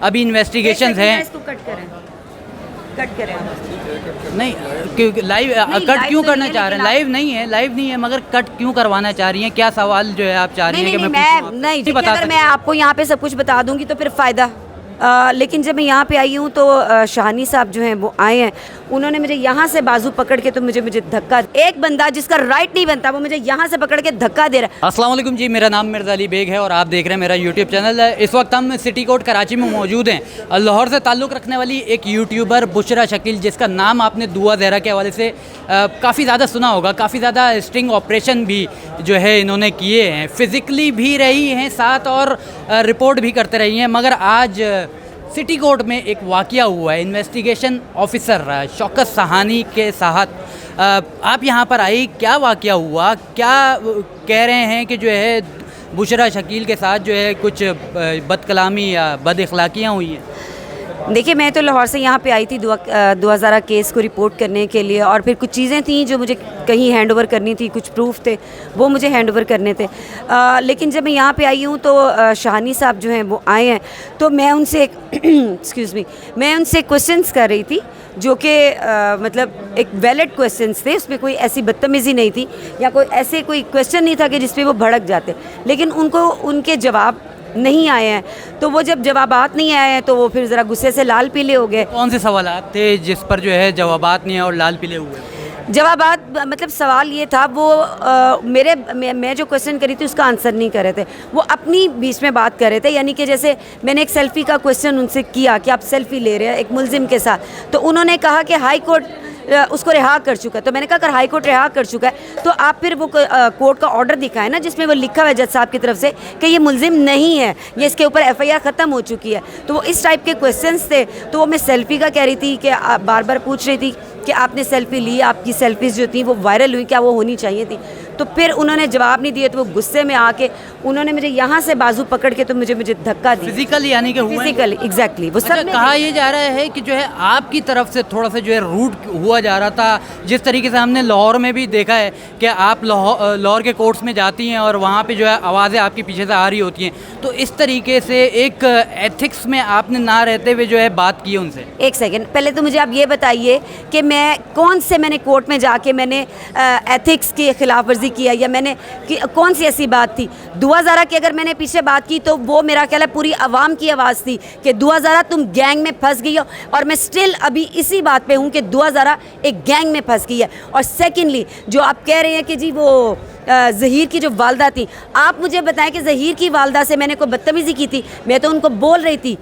अभी इन्वेस्टिगेशंस हैं। इसको कट करें नहीं क्योंकि लाइव कट क्यों करना चाह रहे हैं? लाइव नहीं है मगर कट क्यों करवाना चाह रही हैं? क्या सवाल जो है आप चाह रही हैं कि नहीं देखिए, अगर मैं आपको यहाँ पे सब कुछ बता दूंगी तो फिर फ़ायदा। लेकिन जब मैं यहाँ पे आई हूँ तो शाहानी साहब जो हैं वो आए हैं, उन्होंने मुझे यहाँ से बाजू पकड़ के तो मुझे धक्का, एक बंदा जिसका राइट नहीं बनता वो मुझे यहाँ से पकड़ के धक्का दे रहा है। अस्सलाम वालेकुम जी, मेरा नाम मिर्ज़ा अली बेग है और आप देख रहे हैं मेरा यूट्यूब चैनल। इस वक्त हम सिटी कोर्ट कराची में मौजूद हैं। लाहौर से ताल्लुक़ रखने वाली एक यूट्यूबर बुशरा शकील, जिसका नाम आपने दुआ ज़हरा के हवाले से काफ़ी ज़्यादा सुना होगा, काफ़ी ज़्यादा स्टिंग ऑपरेशन भी जो है इन्होंने किए हैं, फ़िज़िकली भी रही हैं साथ और रिपोर्ट भी करते रही हैं। मगर आज सिटी कोर्ट में एक वाक़या हुआ है। इन्वेस्टिगेशन ऑफिसर शौकत सहानी के साथ आप यहाँ पर आई, क्या वाक़या हुआ? क्या कह रहे हैं कि जो है बुशरा शकील के साथ जो है कुछ बदकलामी या बद अखलाकियाँ हुई हैं? देखिए, मैं तो लाहौर से यहाँ पे आई थी दुआ ज़हरा केस को रिपोर्ट करने के लिए, और फिर कुछ चीज़ें थी जो मुझे कहीं हैंड ओवर करनी थी, कुछ प्रूफ थे वो मुझे हैंड ओवर करने थे। लेकिन जब मैं यहाँ पे आई हूँ तो शाहानी साहब जो हैं वो आए हैं, तो मैं उनसे एक्सक्यूज़ मी, मैं उनसे क्वेश्चंस कर रही थी जो कि मतलब एक वैलिड क्वेश्चंस थे, उसमें कोई ऐसी बदतमीज़ी नहीं थी या कोई ऐसे कोई क्वेश्चन नहीं था कि जिस पे वो भड़क जाते, लेकिन उनको उनके जवाब नहीं आए हैं। तो वो जब जवाबात नहीं आए हैं तो वो फिर ज़रा गुस्से से लाल पीले हो गए। कौन से सवालात थे जिस पर जो है जवाबात नहीं है और लाल पीले हुए? जवाबात मतलब सवाल ये था, वो मैं जो क्वेश्चन करी थी उसका आंसर नहीं कर रहे थे, वो अपनी बीच में बात कर रहे थे। यानी कि जैसे मैंने एक सेल्फ़ी का क्वेश्चन उनसे किया कि आप सेल्फ़ी ले रहे हैं एक मुल्ज़िम के साथ, तो उन्होंने कहा कि हाई कोर्ट उसको रिहा कर चुका है। तो मैंने कहा अगर हाई कोर्ट रिहा कर चुका है तो आप फिर वो कोर्ट का ऑर्डर दिखाएं ना, जिसमें वो लिखा हुआ है जज साहब की तरफ से कि ये मुल्ज़िम नहीं है, ये इसके ऊपर FIR ख़त्म हो चुकी है। तो वो इस टाइप के क्वेश्चंस थे। तो वो मैं सेल्फ़ी का कह रही थी कि बार बार पूछ रही थी कि आपने सेल्फ़ी ली, आपकी सेल्फ़ीज़ जो थी वो वायरल हुई, क्या वो होनी चाहिए थी? तो फिर उन्होंने जवाब नहीं दिए, तो वो गुस्से में आके उन्होंने मुझे यहाँ से बाजू पकड़ के तो मुझे धक्का दिया। फिजिकली यानी कि फिजिकली एग्जैक्टली वो सब कहा यह जा रहा है कि जो है आपकी तरफ से थोड़ा सा जो है रूट हुआ जा रहा था। जिस तरीके से हमने लाहौर में भी देखा है कि आप लाहौर के कोर्ट्स में जाती हैं और वहाँ पे जो है आवाज़ें आपकी पीछे से आ रही होती हैं, तो इस तरीके से एक एथिक्स में आपने ना रहते हुए जो है बात की उनसे। एक सेकेंड, पहले तो मुझे आप ये बताइए कि मैंने कोर्ट में जाके मैंने एथिक्स की खिलाफ वर्जी किया, या मैंने कौन सी ऐसी बात थी? दुआ ज़हरा की अगर मैंने पीछे बात की तो वो मेरा ख्याल है पूरी आवाम की आवाज़ थी कि दुआ ज़हरा तुम गैंग में फंस गई हो, और मैं स्टिल अभी इसी बात पे हूँ कि दुआ ज़हरा एक गैंग में फंस गई है। और सेकेंडली जो आप कह रहे हैं कि जी वो ज़हीर की जो वालदा थी, आप मुझे बताएं कि ज़हीर की वालदा से मैंने कोई बदतमीज़ी की थी? मैं तो उनको बोल रही थी,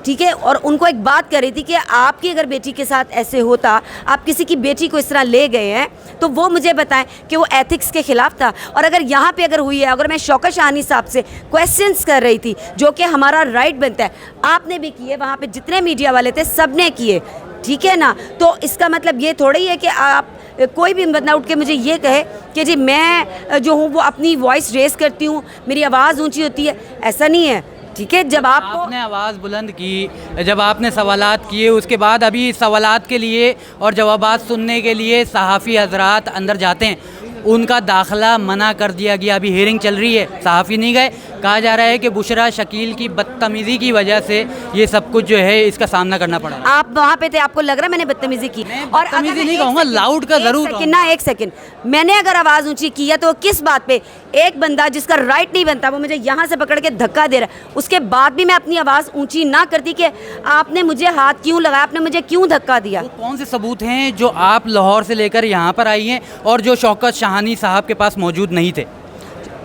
ठीक है, और उनको एक बात कर रही थी कि आपकी अगर बेटी के साथ ऐसे होता, आप किसी की बेटी को इस तरह ले गए हैं, तो वो मुझे बताएं कि वो एथिक्स के ख़िलाफ़ था। और अगर यहाँ पे अगर हुई है, अगर मैं शौकत शाहानी साहब से क्वेश्चंस कर रही थी जो कि हमारा राइट बनता है, आपने भी किए, वहाँ पे जितने मीडिया वाले थे सब ने किए, ठीक है ना? तो इसका मतलब ये थोड़ी है कि आप कोई भी बंदा उठ के मुझे ये कहे कि जी मैं जो हूँ वो अपनी वॉइस रेस करती हूँ, मेरी आवाज़ ऊँची होती है, ऐसा नहीं है, ठीक है? जब आपने आवाज़ बुलंद की, जब आपने सवालात किए, उसके बाद अभी सवालात के लिए और जवाबात सुनने के लिए सहाफ़ी हजरात अंदर जाते हैं, उनका दाखिला मना कर दिया गया। अभी हियरिंग चल रही है, सहाफ़ी नहीं गए। कहा जा रहा है कि बुशरा शकील की बदतमीज़ी की वजह से ये सब कुछ जो है इसका सामना करना पड़ा। आप वहाँ पे थे, आपको लग रहा है मैंने बदतमीज़ी की? और बदतमीज़ी नहीं कहूँगा, लाउड का ज़रूर एक सेकंड, मैंने अगर आवाज़ ऊंची की है तो किस बात पे? एक बंदा जिसका राइट नहीं बनता वो मुझे यहाँ से पकड़ के धक्का दे रहा है, उसके बाद भी मैं अपनी आवाज़ ऊंची ना करती कि आपने मुझे हाथ क्यों लगाया, आपने मुझे क्यों धक्का दिया? वो कौन से सबूत हैं जो आप लाहौर से लेकर यहाँ पर आई हैं और जो शौकत शाहानी साहब के पास मौजूद नहीं थे?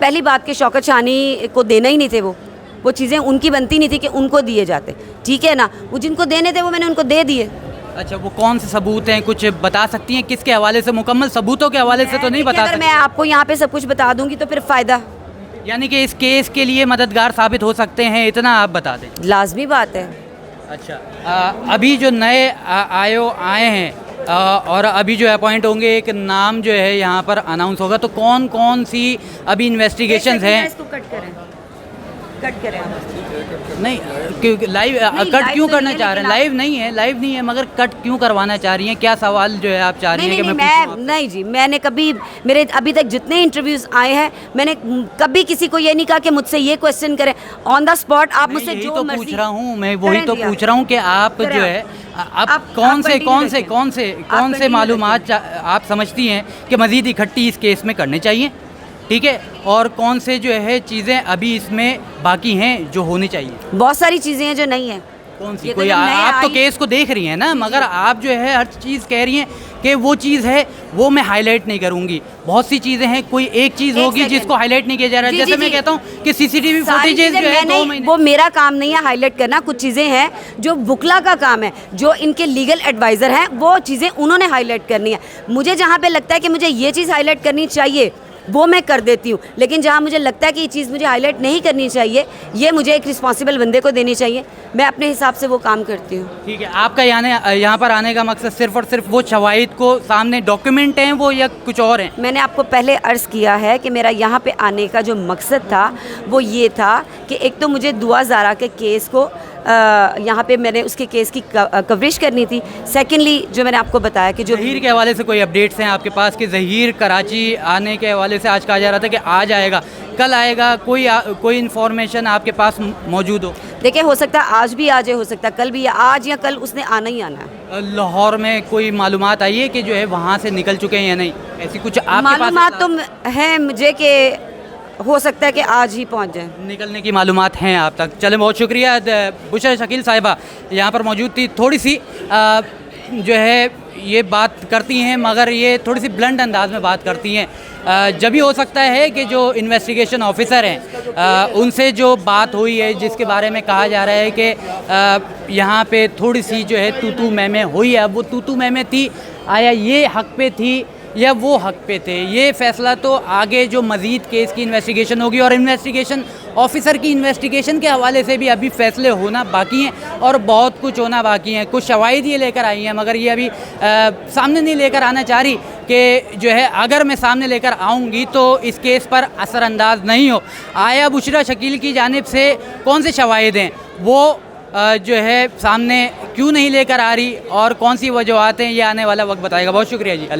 पहली बात कि शौकत शाहानी को देना ही नहीं थे, वो चीज़ें उनकी बनती नहीं थी कि उनको दिए जाते, ठीक है ना? वो जिनको देने थे वो मैंने उनको दे दिए। अच्छा, वो कौन से सबूत हैं, कुछ बता सकती हैं? किसके हवाले से? मुकम्मल सबूतों के हवाले से तो नहीं बता सकती। अगर मैं आपको यहाँ पे सब कुछ बता दूंगी तो फिर फ़ायदा, यानी कि इस केस के लिए मददगार साबित हो सकते हैं, इतना आप बता दें। लाजमी बात है। अच्छा, अभी जो नए आए हैं और अभी जो अपॉइंट होंगे, एक नाम जो है यहाँ पर अनाउंस होगा, तो कौन कौन सी अभी इन्वेस्टिगेशंस हैं? इसको कट करें कट करें आप। नहीं क्योंकि लाइव नहीं, कट live क्यों तो करना नहीं है, चाह रहे हैं? लेकिन लाइव नहीं है, लाइव नहीं है, मगर कट क्यों करवाना चाह रही हैं? क्या सवाल जो है आप चाह रही नहीं हैं नहीं कि नहीं, मैं पूछूं नहीं जी, मैंने कभी, मेरे अभी तक जितने इंटरव्यूज आए हैं, मैंने कभी किसी को ये नहीं कहा कि मुझसे ये क्वेश्चन करें ऑन द स्पॉट। आप मैं मुझसे यही जो तो मर्जी पूछ रहा हूँ, मैं वही करें तो जी आप। पूछ रहा हूँ कि आप करें जो आप। है आप आप कौन से continue कौन से continue मालूमात आप समझती हैं कि मज़ीद इकट्ठी इस केस में करने चाहिए, ठीक है, और कौन से जो है चीज़ें अभी इसमें बाकी हैं जो होनी चाहिए? बहुत सारी चीज़ें हैं जो नहीं है। कौन सी? ये तो कोई जब नए आप तो आई- केस को देख रही हैं ना, मगर आप जो है हर चीज़ कह रही हैं कि वो चीज़ है वो मैं हाईलाइट नहीं करूंगी। बहुत सी चीज़ें हैं, कोई एक चीज़ एक होगी सेकंड। जिसको हाईलाइट नहीं किया जा रहा है। जी, जैसे जी, मैं जी। कहता हूँ कि सीसीटीवी सारी फुटेजेस चीज़ें जो है मैं 2 नहीं, महीने वो मेरा काम नहीं है हाईलाइट करना। कुछ चीज़ें हैं जो बुकला का काम है, जो इनके लीगल एडवाइज़र हैं, वो चीज़ें उन्होंने हाईलाइट करनी है। मुझे जहाँ पे लगता है कि मुझे ये चीज़ हाईलाइट करनी चाहिए वो मैं कर देती हूँ, लेकिन जहाँ मुझे लगता है कि ये चीज़ मुझे हाईलाइट नहीं करनी चाहिए, ये मुझे एक रिस्पॉन्सिबल बंदे को देनी चाहिए, मैं अपने हिसाब से वो काम करती हूँ। ठीक है, आपका यहाँ पर आने का मकसद सिर्फ और सिर्फ वो शवाहिद को सामने डॉक्यूमेंट हैं वो, या कुछ और हैं? मैंने आपको पहले अर्ज़ किया है कि मेरा यहाँ पे आने का जो मकसद था वो ये था कि एक तो मुझे दुआ ज़ारा के केस को यहाँ पे मैंने उसके केस की कवरेज करनी थी। सेकेंडली जो मैंने आपको बताया कि जो ज़हीर के हवाले से कोई अपडेट्स हैं आपके पास कि ज़हीर कराची आने के हवाले से आज कहा जा रहा था कि आज आएगा, कल आएगा, कोई इन्फॉर्मेशन आपके पास मौजूद हो? देखिए, हो सकता है आज भी आ जाए, हो सकता है कल भी, आज या कल उसने आना ही आना है। लाहौर में कोई मालूमात आई है कि जो है वहाँ से निकल चुके हैं या नहीं? ऐसी कुछ आपके पास मालूमात तो है मुझे कि हो सकता है कि आज ही पहुंच जाए। निकलने की मालूमात हैं आप तक? चलें, बहुत शुक्रिया। बुशरा शकील साहिबा यहाँ पर मौजूद थी। थोड़ी सी जो है ये बात करती हैं, मगर ये थोड़ी सी ब्लंट अंदाज में बात करती हैं। जब भी हो सकता है कि जो इन्वेस्टिगेशन ऑफिसर हैं उनसे जो बात हुई है, जिसके बारे में कहा जा रहा है कि यहाँ पे थोड़ी सी जो है तू मैं हुई है, अब वो तू मैं थी, आया ये हक पे थी या वो हक पे थे, ये फ़ैसला तो आगे जो मज़ीद केस की इन्वेस्टिगेशन होगी, और इन्वेस्टिगेशन ऑफिसर की इन्वेस्टिगेशन के हवाले से भी अभी फ़ैसले होना बाकी हैं और बहुत कुछ होना बाकी हैं। कुछ शवाहिद ये लेकर आई हैं, मगर ये अभी सामने नहीं लेकर आना चाह रही कि जो है अगर मैं सामने लेकर आऊँगी तो इस केस पर असरअंदाज नहीं हो। आया बुशरा शकील की जानिब से कौन से शवाहिद हैं वो जो है सामने क्यों नहीं लेकर आ रही और कौन सी वजूहात हैं, ये आने वाला वक्त बताएगा। बहुत शुक्रिया जी। अल्लाह।